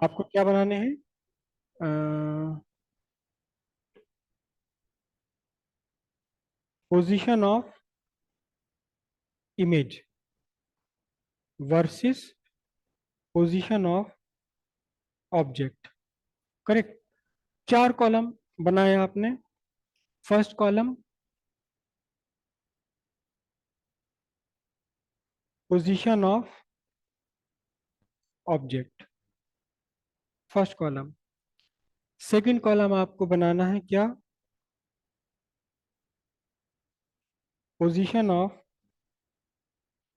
आपको क्या बनाने हैं? Position of image versus position of object. Correct. चार कॉलम बनाया आपने। First column position of object, first column. Second column आपको बनाना है क्या? Position of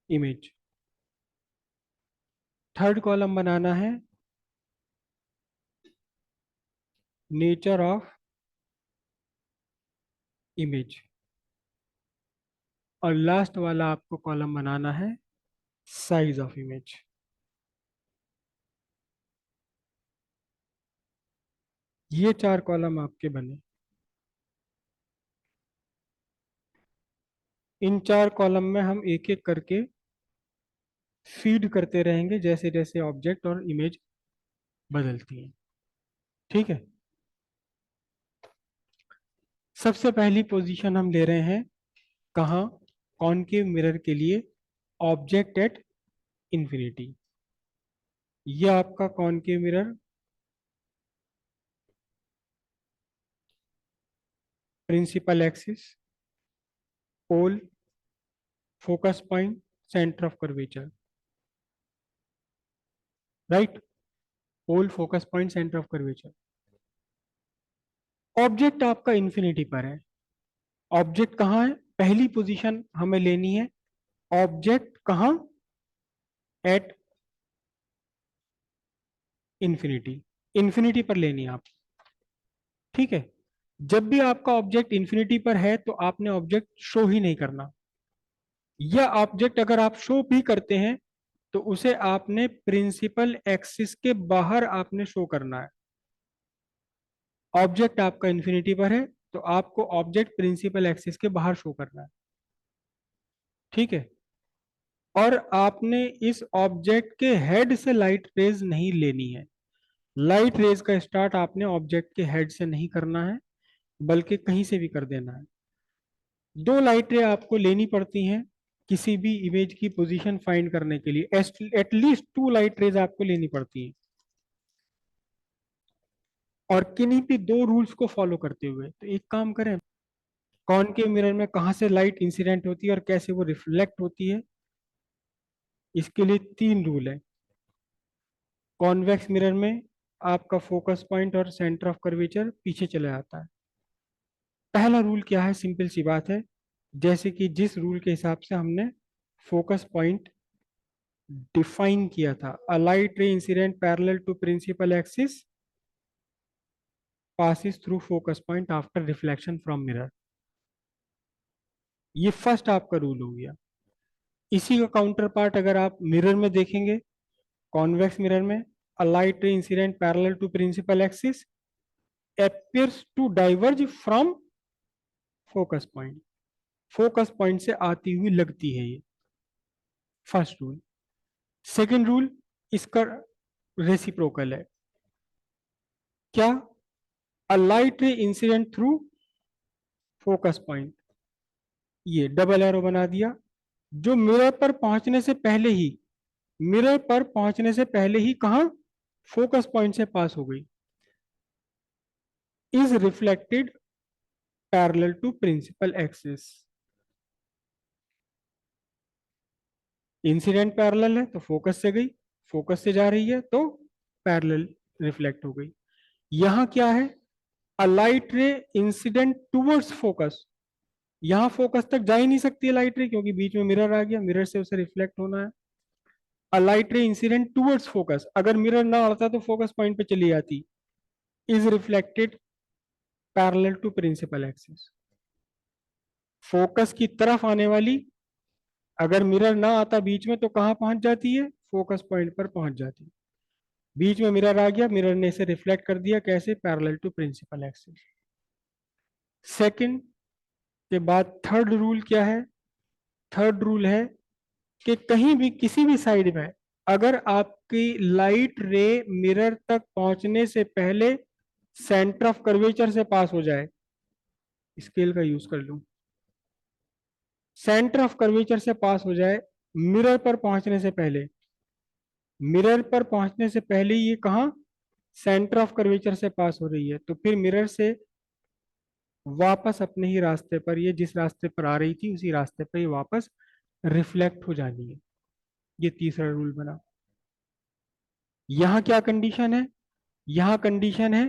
image. Third column बनाना है नेचर ऑफ इमेज। और लास्ट वाला आपको कॉलम बनाना है साइज ऑफ इमेज। ये चार कॉलम आपके बने। इन चार कॉलम में हम एक एक करके फीड करते रहेंगे जैसे जैसे ऑब्जेक्ट और इमेज बदलती हैं। ठीक है। सबसे पहली पोजीशन हम ले रहे हैं कहाँ? कॉनकेव मिरर के लिए ऑब्जेक्ट एट इंफिनिटी। ये आपका concave mirror principal axis, pole, focus point, centre of curvature. Right. Pole, focus point, centre of curvature. Object आपका इंफिनिटी पर है। ऑब्जेक्ट कहाँ है? पहली पोजीशन हमें लेनी है। ऑब्जेक्ट कहाँ? At infinity. इंफिनिटी पर लेनी है आप। ठीक है। जब भी आपका ऑब्जेक्ट इंफिनिटी पर है तो आपने ऑब्जेक्ट शो ही नहीं करना। या ऑब्जेक्ट अगर आप शो भी करते हैं तो उसे आपने प्रिंसिपल एक्सिस के बाहर आपने शो करना है। ऑब्जेक्ट आपका इंफिनिटी पर है तो आपको ऑब्जेक्ट प्रिंसिपल एक्सिस के बाहर शो करना है। ठीक है। और आपने इस ऑब्जेक्ट के हेड से लाइट रेज नहीं लेनी है। लाइट रेज का स्टार्ट आपने ऑब्जेक्ट के हेड से नहीं करना है, बल्कि कहीं से भी कर देना है। दो लाइट रे आपको लेनी पड़ती हैं किसी भी इमेज की पोजीशन फाइंड करने के लिए। एटलीस्ट टू लाइट रेज आपको लेनी पड़ती हैं। और किन्हीं भी दो रूल्स को फॉलो करते हुए। तो एक काम करें, कॉनकेव मिरर में कहाँ से लाइट इंसिडेंट होती है और कैसे वो रिफ्लेक्ट होती है, इसके लिए तीन रूल है। कॉन्वेक्स मिरर में आपका फोकस पॉइंट और सेंटर ऑफ कर्वेचर पीछे चले जाता है। पहला रूल क्या है? सिंपल सी बात है, जैसे कि जिस रूल के हिसाब से हमने फोकस पॉइंट डिफाइन किया था, a light ray incident parallel to principal axis passes through focus point after reflection from mirror। ये फर्स्ट आपका रूल हो गया। इसी का काउंटर पार्ट अगर आप मिरर में देखेंगे, कॉन्वेक्स मिरर में, a light ray incident parallel to principal axis appears to diverge from focus point. Focus point से आती हुई लगती है ये, फर्स्ट रूल। सेकेंड रूल इसका रेसिप्रोकल है। क्या? A light ray incident through focus point, ये डबल एरो बना दिया, जो मिरर पर पहुंचने से पहले ही, मिरर पर पहुंचने से पहले ही कहा फोकस पॉइंट से पास हो गई, is reflected parallel to principal axis. Incident parallel है तो फोकस से गई, फोकस से जा रही है तो पैरेलल रिफ्लेक्ट हो गई। यहां क्या है? A light ray incident towards focus. यहां फोकस तक जा ही नहीं सकती है लाइट रे, क्योंकि बीच में मिरर आ गया, मिरर से उसे रिफ्लेक्ट होना है। A light ray incident towards focus, अगर मिरर ना आता तो फोकस पॉइंट पे चली जाती, is reflected parallel to principal axis. Focus की तरफ आने वाली, अगर मिरर ना आता बीच में तो कहां पहुंच जाती है? फोकस पॉइंट पर पहुंच जाती है। बीच में मिरर आ गया, मिरर ने इसे रिफ्लेक्ट कर दिया, कैसे? Parallel to principal axis. Second के बाद थर्ड रूल क्या है? थर्ड रूल है कि कहीं भी किसी भी साइड में अगर आपकी लाइट रे मिरर तक पहुंचने से पहले सेंटर ऑफ कर्वेचर से पास हो जाए, स्केल का यूज कर लूं, सेंटर ऑफ कर्वेचर से पास हो जाए मिरर पर पहुंचने से पहले, मिरर पर पहुंचने से पहले ये कहा सेंटर ऑफ कर्वेचर से पास हो रही है, तो फिर मिरर से वापस अपने ही रास्ते पर, ये जिस रास्ते पर आ रही थी उसी रास्ते पर ये वापस रिफ्लेक्ट हो जानी है। ये तीसरा रूल बना। यहां क्या कंडीशन है? यहां कंडीशन है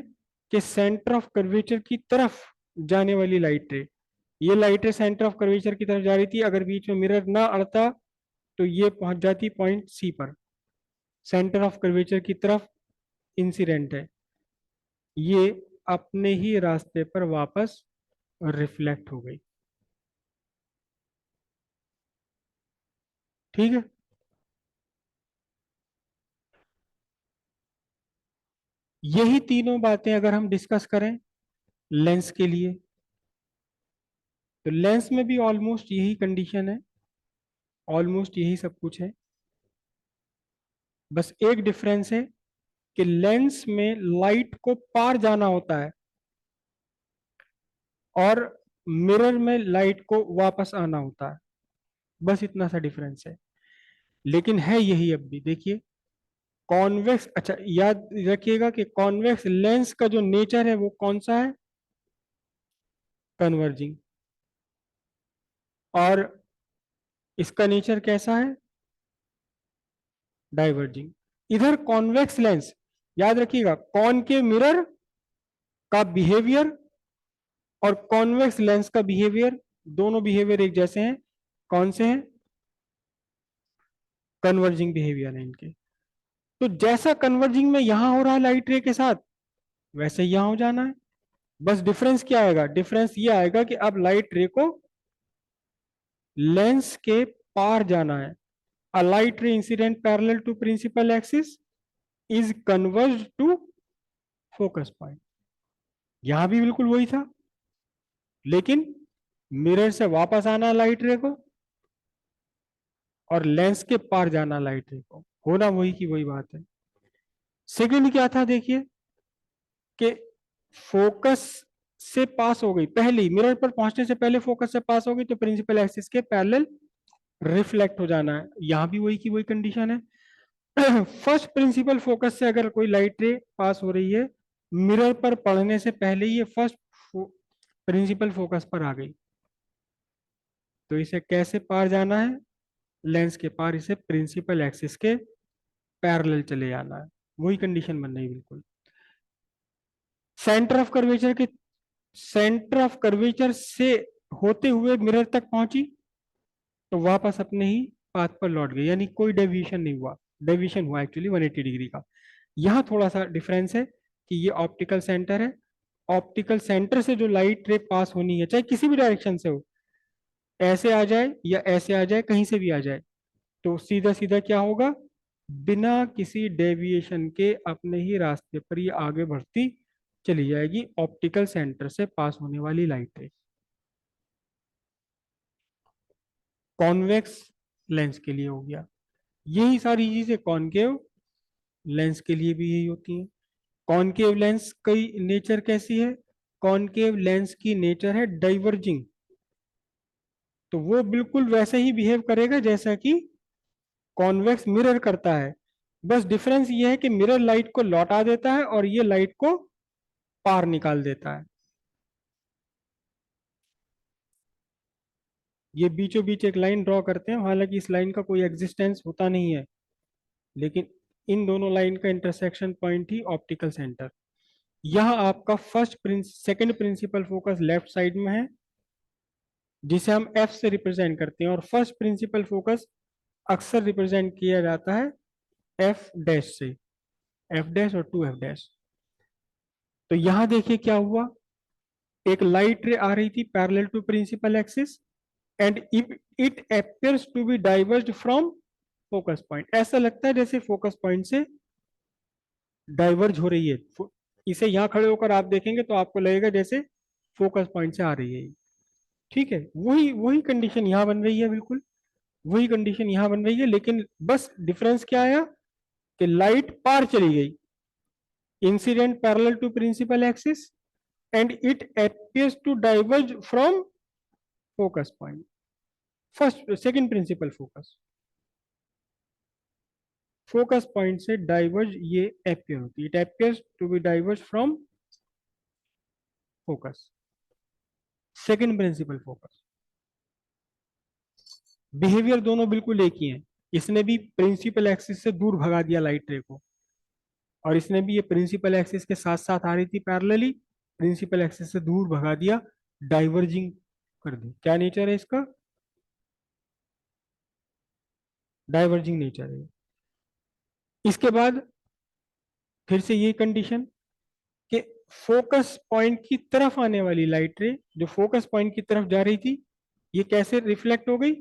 कि सेंटर ऑफ कर्वेचर की तरफ जाने वाली लाइट रे, ये लाइट रे सेंटर ऑफ कर्वेचर की तरफ जा रही थी, अगर बीच में मिरर ना अड़ता तो ये पहुंच जाती पॉइंट सी पर, सेंटर ऑफ कर्वेचर की तरफ इंसिडेंट है, ये अपने ही रास्ते पर वापस रिफ्लेक्ट हो गई। ठीक है। यही तीनों बातें अगर हम डिस्कस करें लेंस के लिए, तो लेंस में भी ऑलमोस्ट यही कंडीशन है, ऑलमोस्ट यही सब कुछ है। बस एक डिफरेंस है कि लेंस में लाइट को पार जाना होता है और मिरर में लाइट को वापस आना होता है, बस इतना सा डिफरेंस है। लेकिन है यही अब भी। देखिए कॉन्वेक्स, अच्छा याद रखिएगा कि कॉन्वेक्स लेंस का जो नेचर है वो कौन सा है? कन्वर्जिंग। और इसका नेचर कैसा है? डाइवर्जिंग। इधर कॉन्वेक्स लेंस, याद रखिएगा कॉनकेव मिरर का बिहेवियर और कॉन्वेक्स लेंस का बिहेवियर, दोनों बिहेवियर एक जैसे हैं। कौन से हैं? कन्वर्जिंग बिहेवियर है इनके। तो जैसा कन्वर्जिंग में यहां हो रहा है लाइट रे के साथ, वैसे ही यहां हो जाना है। बस डिफरेंस क्या आएगा? डिफरेंस ये आएगा कि अब लाइट रे को लेंस के पार जाना है। A light ray incident parallel to principal axis is converge to focus point. यहां भी बिल्कुल वही था, लेकिन मिरर से वापस आना लाइट रे को और लेंस के पार जाना लाइट रे को, होना वही की वही बात है। सेकंड क्या था देखिए कि फोकस से पास हो गई, पहली मिरर पर पहुंचने से पहले फोकस से पास हो गई तो प्रिंसिपल एक्सिस के पैरेलल रिफ्लेक्ट हो जाना है। यहां भी वही की वही कंडीशन है। फर्स्ट प्रिंसिपल फोकस से अगर कोई लाइट रे पास हो रही है मिरर पर पड़ने से पहले ये फर्स्ट प्रिंसिपल फोकस पर आ गई, तो इसे कैसे पार जाना है? लेंस के पार इसे प्रिंसिपल एक्सिस के पैरेलल चले जाना है। वही कंडीशन बन रही बिल्कुल। सेंटर ऑफ कर्वेचर के, सेंटर ऑफ कर्वेचर से होते हुए मिरर तक पहुंची तो वापस अपने ही पाथ पर लौट गई, यानी कोई डेविएशन नहीं हुआ। डेविएशन हुआ एक्चुअली 180 डिग्री का। यहां थोड़ा सा डिफरेंस है कि ये ऑप्टिकल सेंटर है, ऑप्टिकल सेंटर से जो लाइट रे पास होनी है चाहे किसी भी डायरेक्शन से हो, ऐसे आ जाए या ऐसे आ जाए, कहीं से भी आ जाए, तो सीधा सीधा क्या होगा? बिना किसी डेविएशन के अपने ही रास्ते पर ये आगे बढ़ती चली जाएगी ऑप्टिकल सेंटर से पास होने वाली लाइट रे। कॉन्वेक्स लेंस के लिए हो गया। यही सारी चीजें कॉनकेव लेंस के लिए भी यही होती हैं। कॉनकेव लेंस की नेचर कैसी है? कॉनकेव लेंस की नेचर है डाइवर्जिंग, तो वो बिल्कुल वैसे ही बिहेव करेगा जैसा कि कॉन्वेक्स मिरर करता है। बस डिफरेंस ये है कि मिरर लाइट को लौटा देता है और ये लाइट को पार निकाल देता है। ये बीचों बीच एक लाइन ड्रॉ करते हैं, हालांकि इस लाइन का कोई एग्जिस्टेंस होता नहीं है, लेकिन इन दोनों लाइन का इंटरसेक्शन पॉइंट ही ऑप्टिकल सेंटर। यह आपका second principal focus left side में है, जिसे हम एफ से रिप्रेजेंट करते हैं, और फर्स्ट प्रिंसिपल फोकस अक्सर रिप्रेजेंट किया जाता है एफ डैश से, एफ डैश और 2f डैश। तो यहां देखिए क्या हुआ, एक लाइट रे आ रही थी parallel to principal axis and if it appears to be diverge from focus point, ऐसा लगता है जैसे फोकस पॉइंट से डाइवर्ज हो रही है। इसे यहां खड़े होकर आप देखेंगे तो आपको लगेगा जैसे फोकस पॉइंट से आ रही है। ठीक है, वही वही कंडीशन यहां बन रही है, बिल्कुल वही कंडीशन यहां बन रही है, लेकिन बस डिफरेंस क्या आया? कि लाइट पार चली गई, incident parallel to principal axis, and it appears to diverge from focus point. First second principal focus, focus point से डाइवर्ज ये appear होती है, it appears to be diverge from focus. Second principal focus, behaviour दोनों बिल्कुल एक ही है. इसने भी प्रिंसिपल एक्सिस से दूर भगा दिया लाइट रे को, और इसने भी ये प्रिंसिपल एक्सिस के साथ साथ आ रही थी पैरेलली, प्रिंसिपल एक्सिस से दूर भगा दिया, डाइवर्जिंग कर दी. क्या नेचर है इसका? डाइवर्जिंग नेचर है. इसके बाद फिर से ये कंडीशन कि फोकस पॉइंट की तरफ आने वाली लाइट रे जो फोकस पॉइंट की तरफ जा रही थी, ये कैसे रिफ्लेक्ट हो गई?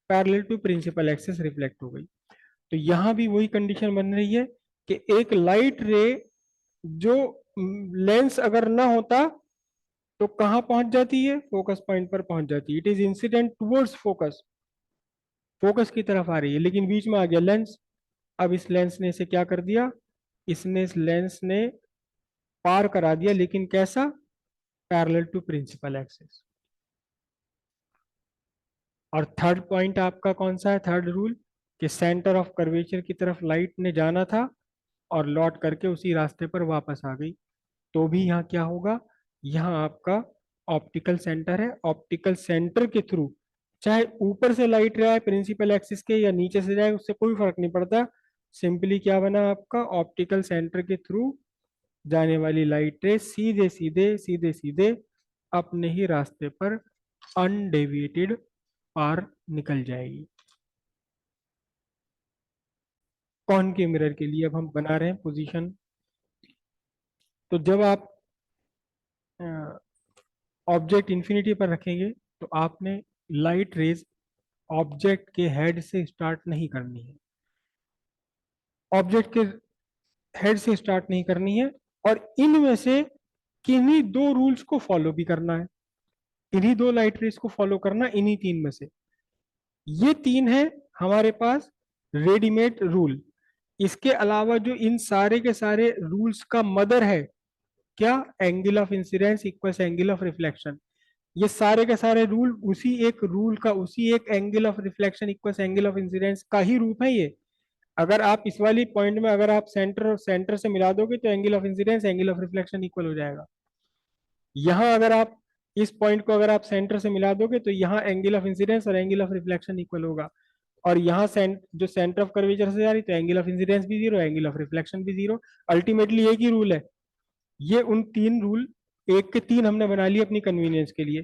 Parallel to principal axis reflect हो गई. तो यहां भी वही कंडीशन बन रही है कि एक लाइट रे जो लेंस अगर ना होता तो कहां पहुंच जाती है? फोकस पॉइंट पर पहुंच जाती है. It is incident towards focus, focus की तरफ आ रही है, लेकिन बीच में आ गया लेंस. अब इस लेंस ने इसे क्या कर दिया? इसने इस लेंस ने पार करा दिया, लेकिन कैसा? Parallel to principal axis. और थर्ड पॉइंट आपका कौन सा है? थर्ड रूल, कि सेंटर ऑफ कर्वेचर की तरफ लाइट ने जाना था और लौट करके उसी रास्ते पर वापस आ गई. तो भी यहाँ क्या होगा? यहाँ आपका ऑप्टिकल सेंटर है. ऑप्टिकल सेंटर के थ्रू चाहे ऊपर से लाइट रहा है प्रिंसिपल एक्सिस के या नीचे से जाए, उससे कोई फर्क नहीं पड़ता. सिंपली क्या बना आपका? ऑप्टिकल सेंटर के थ्रू जाने वाली लाइट रे सीधे सीधे सीधे सीधे अपने ही रास्ते पर अनडेविएटेड पार निकल जाएगी. कौन के मिरर के लिए अब हम बना रहे हैं पोजीशन. तो जब आप ऑब्जेक्ट इंफिनिटी पर रखेंगे तो आपने लाइट रेज ऑब्जेक्ट के हेड से स्टार्ट नहीं करनी है, ऑब्जेक्ट के हेड से स्टार्ट नहीं करनी है, और इनमें से किन्हीं दो रूल्स को फॉलो भी करना है. इन्हीं दो लाइट रेज को फॉलो करना, इन्हीं तीन में से. ये तीन है हमारे पास रेडीमेड रूल. इसके अलावा जो इन सारे के सारे रूल्स का मदर है, क्या? Angle of incidence equals angle of reflection. ये सारे के सारे रूल उसी एक रूल का, उसी एक angle of reflection equals angle of incidence का ही रूप है ये. अगर आप इस वाली पॉइंट में अगर आप सेंटर से मिला दोगे तो angle of incidence angle of reflection equal हो जाएगा. यहाँ अगर आप इस पॉइंट को अगर आप सेंटर से मिला दोगे तो यहाँ एंगल ऑफ इंसिडेंस और एंगल ऑफ रिफ्लेक्शन इक्वल होगा. और यहाँ जो सेंटर ऑफ कर्वेचर से जा रही तो एंगल ऑफ इंसिडेंस भी जीरो, एंगल ऑफ रिफ्लेक्शन भी जीरो. अल्टीमेटली एक ही रूल है. ये उन तीन रूल, एक के तीन हमने बना लिए अपनी कन्वीनियंस के लिए.